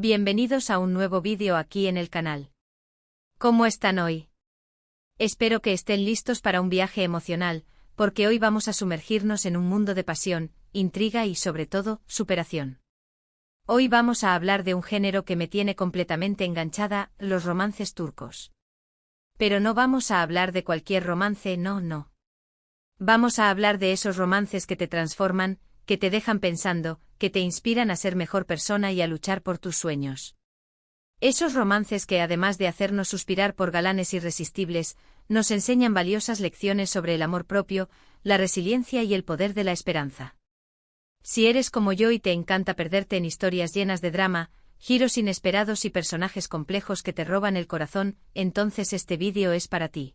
Bienvenidos a un nuevo vídeo aquí en el canal. ¿Cómo están hoy? Espero que estén listos para un viaje emocional, porque hoy vamos a sumergirnos en un mundo de pasión, intriga y sobre todo, superación. Hoy vamos a hablar de un género que me tiene completamente enganchada, los romances turcos. Pero no vamos a hablar de cualquier romance, no. Vamos a hablar de esos romances que te transforman, que te dejan pensando, que te inspiran a ser mejor persona y a luchar por tus sueños. Esos romances que además de hacernos suspirar por galanes irresistibles, nos enseñan valiosas lecciones sobre el amor propio, la resiliencia y el poder de la esperanza. Si eres como yo y te encanta perderte en historias llenas de drama, giros inesperados y personajes complejos que te roban el corazón, entonces este vídeo es para ti.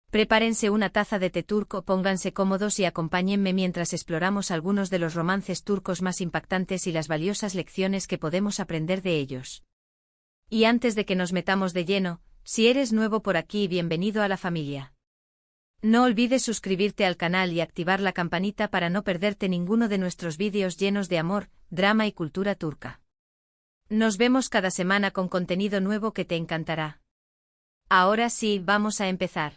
Prepárense una taza de té turco, pónganse cómodos y acompáñenme mientras exploramos algunos de los romances turcos más impactantes y las valiosas lecciones que podemos aprender de ellos. Y antes de que nos metamos de lleno, si eres nuevo por aquí, bienvenido a la familia. No olvides suscribirte al canal y activar la campanita para no perderte ninguno de nuestros vídeos llenos de amor, drama y cultura turca. Nos vemos cada semana con contenido nuevo que te encantará. Ahora sí, vamos a empezar.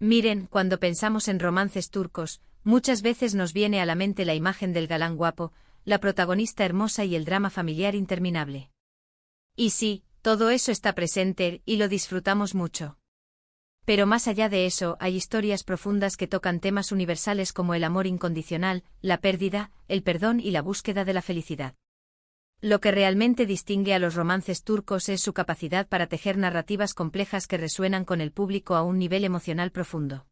Miren, cuando pensamos en romances turcos, muchas veces nos viene a la mente la imagen del galán guapo, la protagonista hermosa y el drama familiar interminable. Y sí, todo eso está presente y lo disfrutamos mucho. Pero más allá de eso, hay historias profundas que tocan temas universales como el amor incondicional, la pérdida, el perdón y la búsqueda de la felicidad. Lo que realmente distingue a los romances turcos es su capacidad para tejer narrativas complejas que resuenan con el público a un nivel emocional profundo.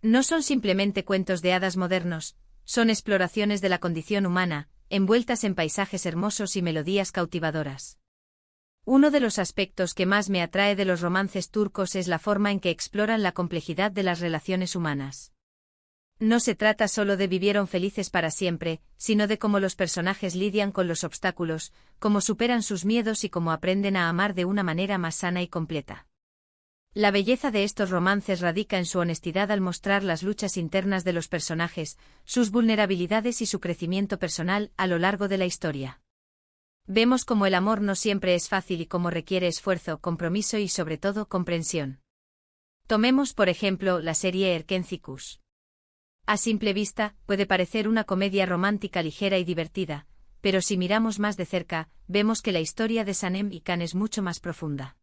No son simplemente cuentos de hadas modernos, son exploraciones de la condición humana, envueltas en paisajes hermosos y melodías cautivadoras. Uno de los aspectos que más me atrae de los romances turcos es la forma en que exploran la complejidad de las relaciones humanas. No se trata solo de vivieron felices para siempre, sino de cómo los personajes lidian con los obstáculos, cómo superan sus miedos y cómo aprenden a amar de una manera más sana y completa. La belleza de estos romances radica en su honestidad al mostrar las luchas internas de los personajes, sus vulnerabilidades y su crecimiento personal a lo largo de la historia. Vemos cómo el amor no siempre es fácil y cómo requiere esfuerzo, compromiso y sobre todo comprensión. Tomemos por ejemplo la serie Erkenci. A simple vista, puede parecer una comedia romántica ligera y divertida, pero si miramos más de cerca, vemos que la historia de Sanem y Can es mucho más profunda.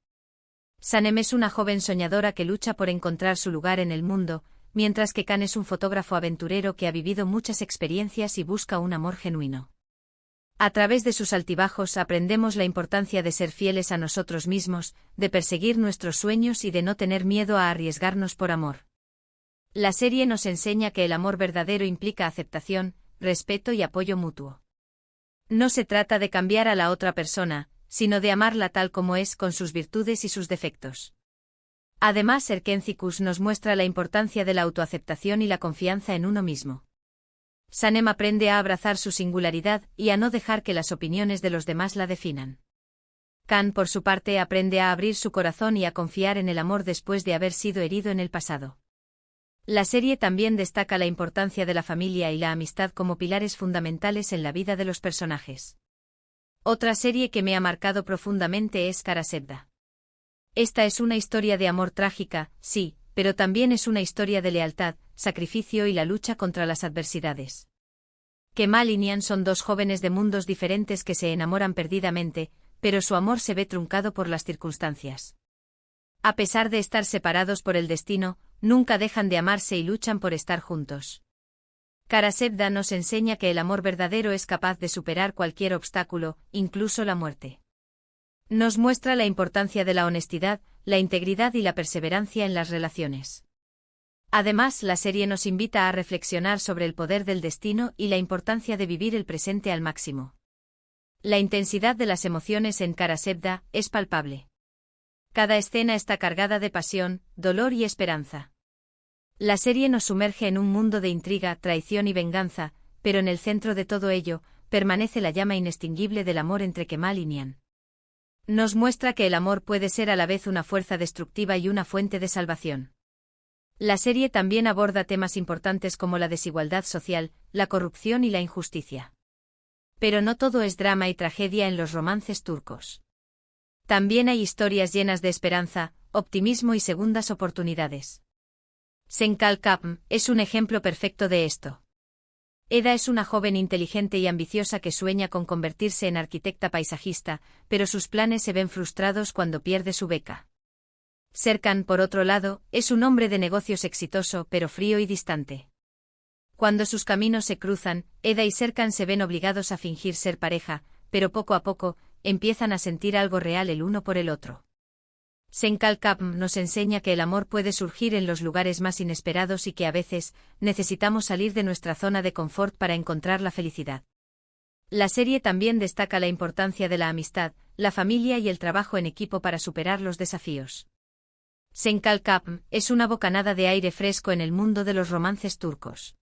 Sanem es una joven soñadora que lucha por encontrar su lugar en el mundo, mientras que Can es un fotógrafo aventurero que ha vivido muchas experiencias y busca un amor genuino. A través de sus altibajos aprendemos la importancia de ser fieles a nosotros mismos, de perseguir nuestros sueños y de no tener miedo a arriesgarnos por amor. La serie nos enseña que el amor verdadero implica aceptación, respeto y apoyo mutuo. No se trata de cambiar a la otra persona, sino de amarla tal como es con sus virtudes y sus defectos. Además, Erkenci nos muestra la importancia de la autoaceptación y la confianza en uno mismo. Sanem aprende a abrazar su singularidad y a no dejar que las opiniones de los demás la definan. Can, por su parte, aprende a abrir su corazón y a confiar en el amor después de haber sido herido en el pasado. La serie también destaca la importancia de la familia y la amistad como pilares fundamentales en la vida de los personajes. Otra serie que me ha marcado profundamente es Karasevda. Esta es una historia de amor trágica, sí, pero también es una historia de lealtad, sacrificio y la lucha contra las adversidades. Kemal y Nihan son dos jóvenes de mundos diferentes que se enamoran perdidamente, pero su amor se ve truncado por las circunstancias. A pesar de estar separados por el destino, nunca dejan de amarse y luchan por estar juntos. Karasevda nos enseña que el amor verdadero es capaz de superar cualquier obstáculo, incluso la muerte. Nos muestra la importancia de la honestidad, la integridad y la perseverancia en las relaciones. Además, la serie nos invita a reflexionar sobre el poder del destino y la importancia de vivir el presente al máximo. La intensidad de las emociones en Karasevda es palpable. Cada escena está cargada de pasión, dolor y esperanza. La serie nos sumerge en un mundo de intriga, traición y venganza, pero en el centro de todo ello, permanece la llama inextinguible del amor entre Kemal y Nihan. Nos muestra que el amor puede ser a la vez una fuerza destructiva y una fuente de salvación. La serie también aborda temas importantes como la desigualdad social, la corrupción y la injusticia. Pero no todo es drama y tragedia en los romances turcos. También hay historias llenas de esperanza, optimismo y segundas oportunidades. Senkalkapm es un ejemplo perfecto de esto. Eda es una joven inteligente y ambiciosa que sueña con convertirse en arquitecta paisajista, pero sus planes se ven frustrados cuando pierde su beca. Serkan, por otro lado, es un hombre de negocios exitoso pero frío y distante. Cuando sus caminos se cruzan, Eda y Serkan se ven obligados a fingir ser pareja, pero poco a poco, empiezan a sentir algo real el uno por el otro. Senkalkapm nos enseña que el amor puede surgir en los lugares más inesperados y que a veces, necesitamos salir de nuestra zona de confort para encontrar la felicidad. La serie también destaca la importancia de la amistad, la familia y el trabajo en equipo para superar los desafíos. Senkalkapm es una bocanada de aire fresco en el mundo de los romances turcos.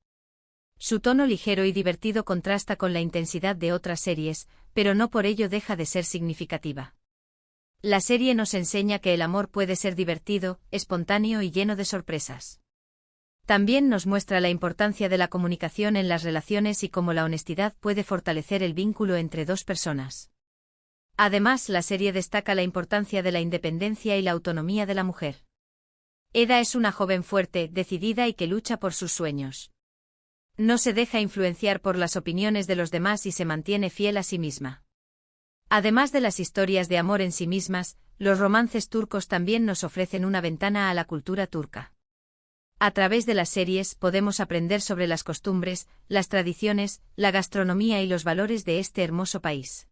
Su tono ligero y divertido contrasta con la intensidad de otras series, pero no por ello deja de ser significativa. La serie nos enseña que el amor puede ser divertido, espontáneo y lleno de sorpresas. También nos muestra la importancia de la comunicación en las relaciones y cómo la honestidad puede fortalecer el vínculo entre dos personas. Además, la serie destaca la importancia de la independencia y la autonomía de la mujer. Eda es una joven fuerte, decidida y que lucha por sus sueños. No se deja influenciar por las opiniones de los demás y se mantiene fiel a sí misma. Además de las historias de amor en sí mismas, los romances turcos también nos ofrecen una ventana a la cultura turca. A través de las series podemos aprender sobre las costumbres, las tradiciones, la gastronomía y los valores de este hermoso país.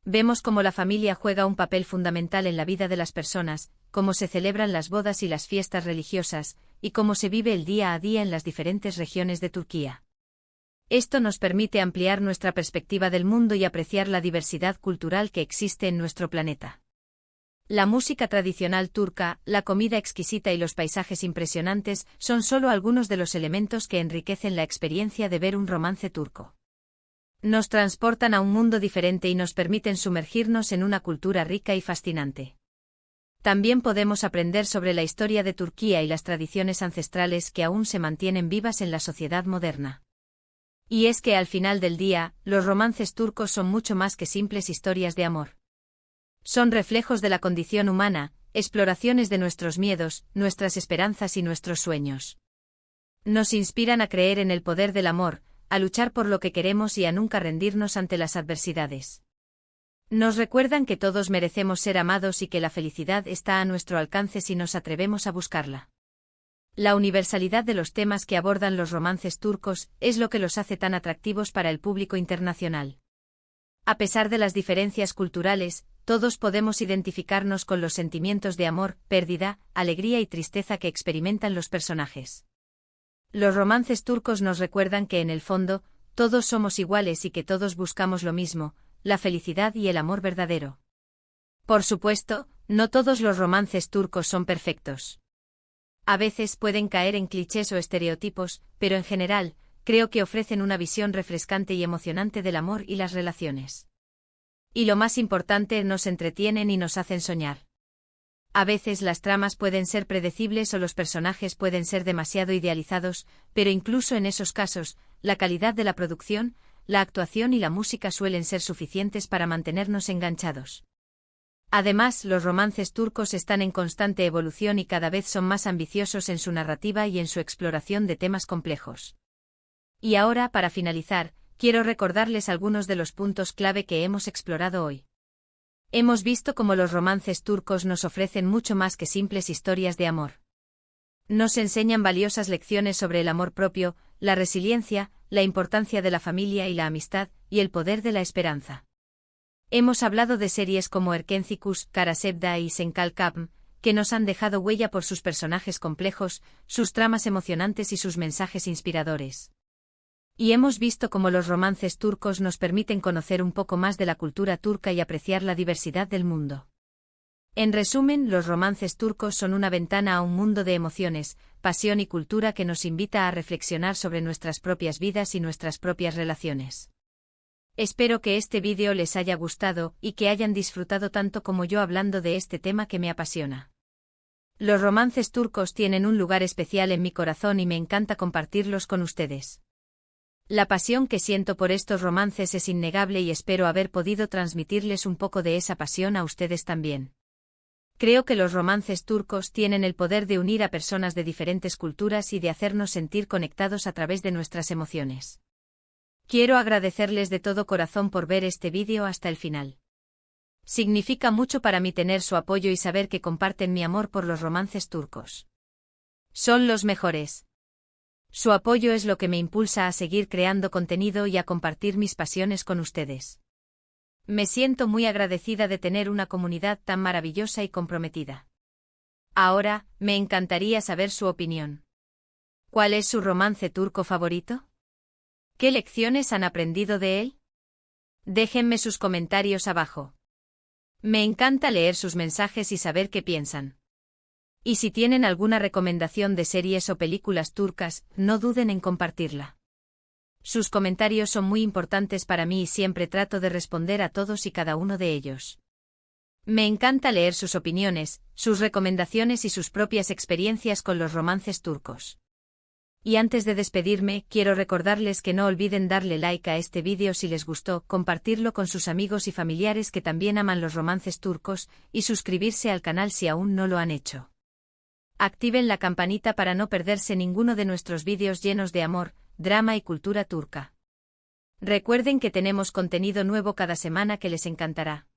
Vemos cómo la familia juega un papel fundamental en la vida de las personas, cómo se celebran las bodas y las fiestas religiosas, y cómo se vive el día a día en las diferentes regiones de Turquía. Esto nos permite ampliar nuestra perspectiva del mundo y apreciar la diversidad cultural que existe en nuestro planeta. La música tradicional turca, la comida exquisita y los paisajes impresionantes son solo algunos de los elementos que enriquecen la experiencia de ver un romance turco. Nos transportan a un mundo diferente y nos permiten sumergirnos en una cultura rica y fascinante. También podemos aprender sobre la historia de Turquía y las tradiciones ancestrales que aún se mantienen vivas en la sociedad moderna. Y es que al final del día, los romances turcos son mucho más que simples historias de amor. Son reflejos de la condición humana, exploraciones de nuestros miedos, nuestras esperanzas y nuestros sueños. Nos inspiran a creer en el poder del amor, a luchar por lo que queremos y a nunca rendirnos ante las adversidades. Nos recuerdan que todos merecemos ser amados y que la felicidad está a nuestro alcance si nos atrevemos a buscarla. La universalidad de los temas que abordan los romances turcos es lo que los hace tan atractivos para el público internacional. A pesar de las diferencias culturales, todos podemos identificarnos con los sentimientos de amor, pérdida, alegría y tristeza que experimentan los personajes. Los romances turcos nos recuerdan que en el fondo, todos somos iguales y que todos buscamos lo mismo, la felicidad y el amor verdadero. Por supuesto, no todos los romances turcos son perfectos. A veces pueden caer en clichés o estereotipos, pero en general, creo que ofrecen una visión refrescante y emocionante del amor y las relaciones. Y lo más importante, nos entretienen y nos hacen soñar. A veces las tramas pueden ser predecibles o los personajes pueden ser demasiado idealizados, pero incluso en esos casos, la calidad de la producción, la actuación y la música suelen ser suficientes para mantenernos enganchados. Además, los romances turcos están en constante evolución y cada vez son más ambiciosos en su narrativa y en su exploración de temas complejos. Y ahora, para finalizar, quiero recordarles algunos de los puntos clave que hemos explorado hoy. Hemos visto cómo los romances turcos nos ofrecen mucho más que simples historias de amor. Nos enseñan valiosas lecciones sobre el amor propio, la resiliencia, la importancia de la familia y la amistad, y el poder de la esperanza. Hemos hablado de series como Erkencikus, Karasevda y Senkalkapm, que nos han dejado huella por sus personajes complejos, sus tramas emocionantes y sus mensajes inspiradores. Y hemos visto cómo los romances turcos nos permiten conocer un poco más de la cultura turca y apreciar la diversidad del mundo. En resumen, los romances turcos son una ventana a un mundo de emociones, pasión y cultura que nos invita a reflexionar sobre nuestras propias vidas y nuestras propias relaciones. Espero que este vídeo les haya gustado y que hayan disfrutado tanto como yo hablando de este tema que me apasiona. Los romances turcos tienen un lugar especial en mi corazón y me encanta compartirlos con ustedes. La pasión que siento por estos romances es innegable y espero haber podido transmitirles un poco de esa pasión a ustedes también. Creo que los romances turcos tienen el poder de unir a personas de diferentes culturas y de hacernos sentir conectados a través de nuestras emociones. Quiero agradecerles de todo corazón por ver este vídeo hasta el final. Significa mucho para mí tener su apoyo y saber que comparten mi amor por los romances turcos. Son los mejores. Su apoyo es lo que me impulsa a seguir creando contenido y a compartir mis pasiones con ustedes. Me siento muy agradecida de tener una comunidad tan maravillosa y comprometida. Ahora, me encantaría saber su opinión. ¿Cuál es su romance turco favorito? ¿Qué lecciones han aprendido de él? Déjenme sus comentarios abajo. Me encanta leer sus mensajes y saber qué piensan. Y si tienen alguna recomendación de series o películas turcas, no duden en compartirla. Sus comentarios son muy importantes para mí y siempre trato de responder a todos y cada uno de ellos. Me encanta leer sus opiniones, sus recomendaciones y sus propias experiencias con los romances turcos. Y antes de despedirme, quiero recordarles que no olviden darle like a este vídeo si les gustó, compartirlo con sus amigos y familiares que también aman los romances turcos, y suscribirse al canal si aún no lo han hecho. Activen la campanita para no perderse ninguno de nuestros vídeos llenos de amor, drama y cultura turca. Recuerden que tenemos contenido nuevo cada semana que les encantará.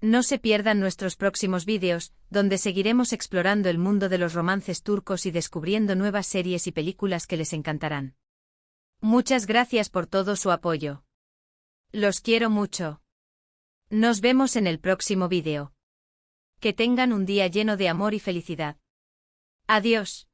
No se pierdan nuestros próximos vídeos, donde seguiremos explorando el mundo de los romances turcos y descubriendo nuevas series y películas que les encantarán. Muchas gracias por todo su apoyo. Los quiero mucho. Nos vemos en el próximo vídeo. Que tengan un día lleno de amor y felicidad. Adiós.